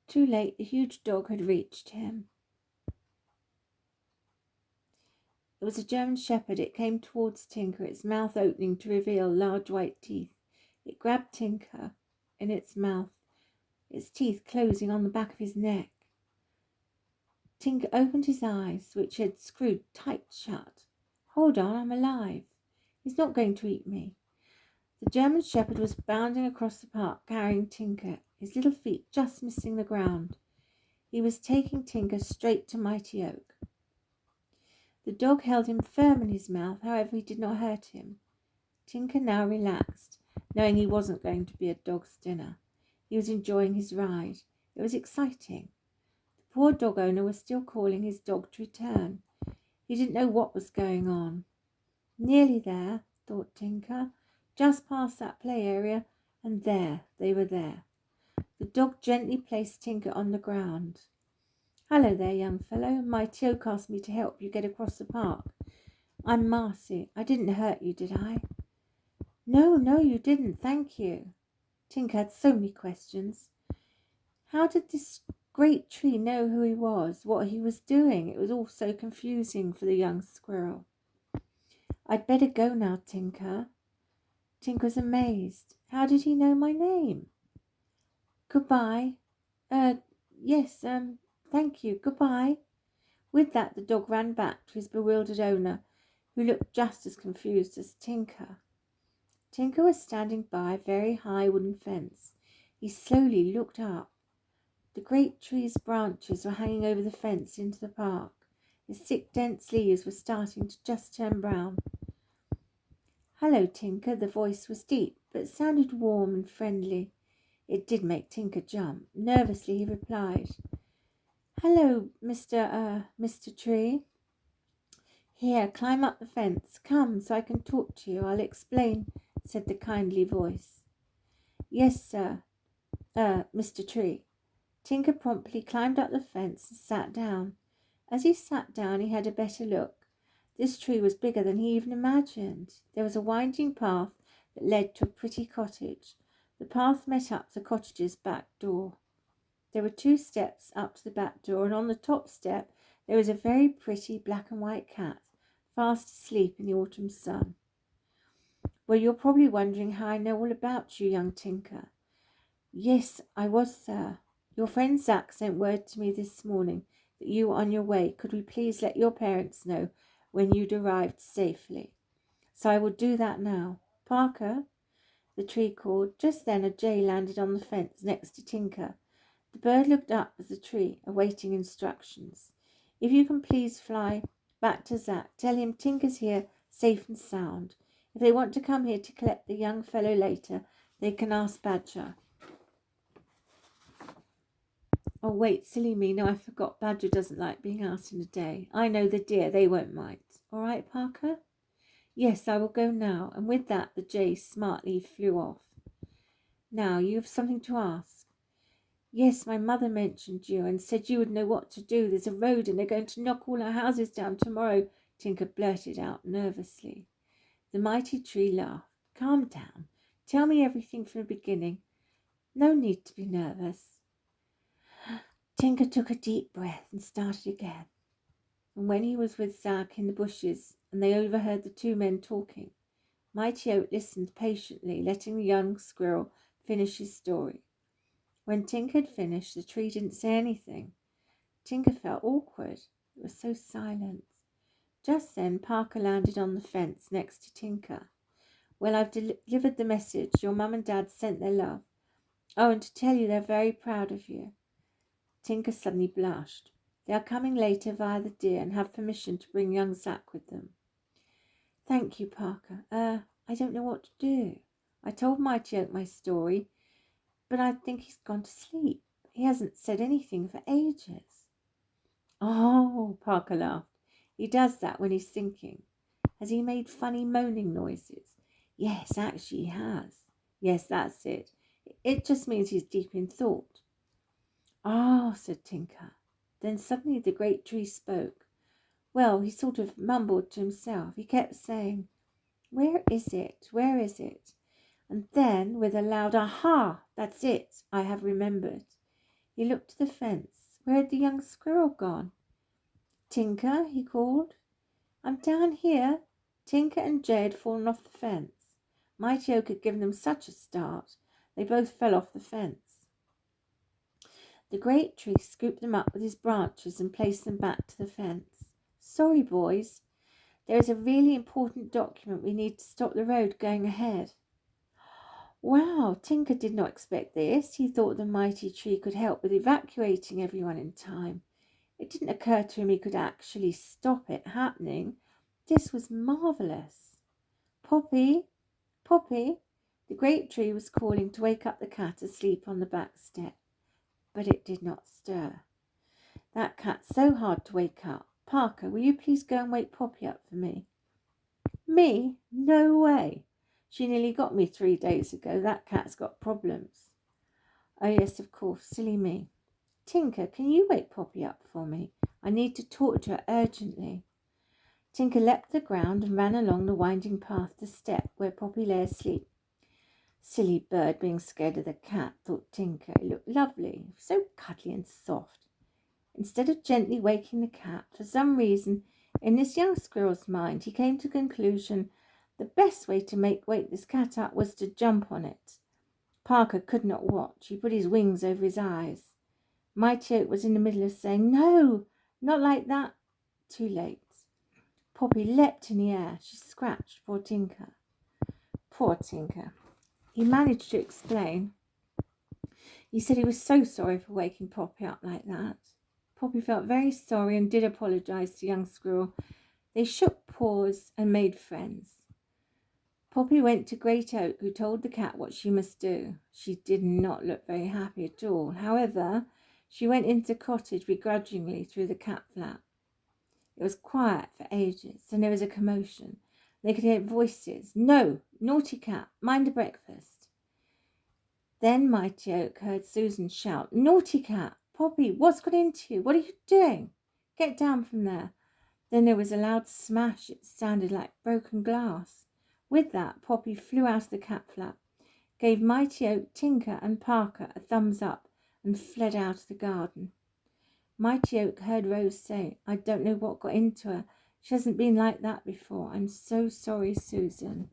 Too late, the huge dog had reached him. It was a German Shepherd. It came towards Tinker, its mouth opening to reveal large white teeth. It grabbed Tinker in its mouth, its teeth closing on the back of his neck. Tinker opened his eyes, which had screwed tight shut. Hold on, I'm alive. He's not going to eat me. The German Shepherd was bounding across the park, carrying Tinker, his little feet just missing the ground. He was taking Tinker straight to Mighty Oak. The dog held him firm in his mouth, however he did not hurt him. Tinker now relaxed, knowing he wasn't going to be a dog's dinner. He was enjoying his ride. It was exciting. The poor dog owner was still calling his dog to return. He didn't know what was going on. Nearly there, thought Tinker. Just past that play area, and there, they were there. The dog gently placed Tinker on the ground. Hello there, young fellow. Mighty Oak asked me to help you get across the park. I'm Marcy. I didn't hurt you, did I? No, you didn't, thank you. Tinker had so many questions. How did this great tree know who he was, what he was doing? It was all so confusing for the young squirrel. I'd better go now, Tinker. Tinker was amazed. How did he know my name? Goodbye. Yes, thank you. Goodbye. With that, the dog ran back to his bewildered owner, who looked just as confused as Tinker. Tinker was standing by a very high wooden fence. He slowly looked up. The great tree's branches were hanging over the fence into the park. Its thick, dense leaves were starting to just turn brown. Hello, Tinker. The voice was deep, but sounded warm and friendly. It did make Tinker jump. Nervously, he replied, Hello, Mr. Tree. Here, climb up the fence. Come, so I can talk to you. I'll explain, said the kindly voice. Yes, sir, Mr. Tree. Tinker promptly climbed up the fence and sat down. As he sat down, he had a better look. This tree was bigger than he even imagined. There was a winding path that led to a pretty cottage. The path met up the cottage's back door. There were 2 steps up to the back door, and on the top step there was a very pretty black and white cat, fast asleep in the autumn sun. Well, you're probably wondering how I know all about you, young Tinker. Yes, I was, sir. Your friend Zack sent word to me this morning that you were on your way. Could we please let your parents know when you'd arrived safely? So I will do that now. Parker, the tree called. Just then a jay landed on the fence next to Tinker. The bird looked up at the tree, awaiting instructions. If you can please fly back to Zack, tell him Tinker's here, safe and sound. If they want to come here to collect the young fellow later, they can ask Badger. Oh, wait, silly me. No, I forgot. Badger doesn't like being out in the day. I know the deer. They won't mind. All right, Parker? Yes, I will go now. And with that, the jay smartly flew off. Now, you have something to ask. Yes, my mother mentioned you and said you would know what to do. There's a road and they're going to knock all our houses down tomorrow, Tinker blurted out nervously. The mighty tree laughed. Calm down. Tell me everything from the beginning. No need to be nervous. Tinker took a deep breath and started again. And when he was with Zack in the bushes and they overheard the 2 men talking, Mighty Oak listened patiently, letting the young squirrel finish his story. When Tinker had finished, the tree didn't say anything. Tinker felt awkward. It was so silent. Just then, Parker landed on the fence next to Tinker. Well, I've delivered the message. Your mum and dad sent their love. Oh, and to tell you they're very proud of you. Tinker suddenly blushed. They are coming later via the deer and have permission to bring young Zack with them. Thank you, Parker. I don't know what to do. I told Mighty Oak my story, but I think he's gone to sleep. He hasn't said anything for ages. Oh, Parker laughed. He does that when he's thinking. Has he made funny moaning noises? Yes, actually he has. Yes, that's it. It just means he's deep in thought. Oh, said Tinker. Then suddenly the great tree spoke. Well, he sort of mumbled to himself. He kept saying, Where is it? Where is it? And then, with a loud aha, that's it, I have remembered. He looked to the fence. Where had the young squirrel gone? Tinker, he called. I'm down here. Tinker and Jay had fallen off the fence. Mighty Oak had given them such a start, they both fell off the fence. The great tree scooped them up with his branches and placed them back to the fence. Sorry, boys. There is a really important document we need to stop the road going ahead. Wow, Tinker did not expect this. He thought the mighty tree could help with evacuating everyone in time. It didn't occur to him he could actually stop it happening. This was marvellous. Poppy, Poppy, the great tree was calling to wake up the cat asleep on the back step, but it did not stir. That cat's so hard to wake up. Parker, will you please go and wake Poppy up for me? Me? No way. She nearly got me 3 days ago. That cat's got problems. Oh, yes, of course. Silly me. Tinker, can you wake Poppy up for me? I need to talk to her urgently. Tinker leapt the ground and ran along the winding path to the step where Poppy lay asleep. Silly bird, being scared of the cat, thought Tinker. It looked lovely, so cuddly and soft. Instead of gently waking the cat, for some reason in this young squirrel's mind, he came to the conclusion the best way to wake this cat up was to jump on it. Parker could not watch. He put his wings over his eyes. Mighty Oak was in the middle of saying, "No, not like that." Too late. Poppy leapt in the air. She scratched poor Tinker. Poor Tinker. He managed to explain. He said he was so sorry for waking Poppy up like that. Poppy felt very sorry and did apologise to young squirrel. They shook paws and made friends. Poppy went to Great Oak, who told the cat what she must do. She did not look very happy at all. However, she went into the cottage begrudgingly through the cat flap. It was quiet for ages, and there was a commotion. They could hear voices. "No, naughty cat, mind the breakfast." Then Mighty Oak heard Susan shout, "Naughty cat! Poppy, what's got into you? What are you doing? Get down from there." Then there was a loud smash. It sounded like broken glass. With that, Poppy flew out of the cat flap, gave Mighty Oak, Tinker and Parker a thumbs up, and fled out of the garden. Mighty Oak heard Rose say, "I don't know what got into her. She hasn't been like that before. I'm so sorry, Susan."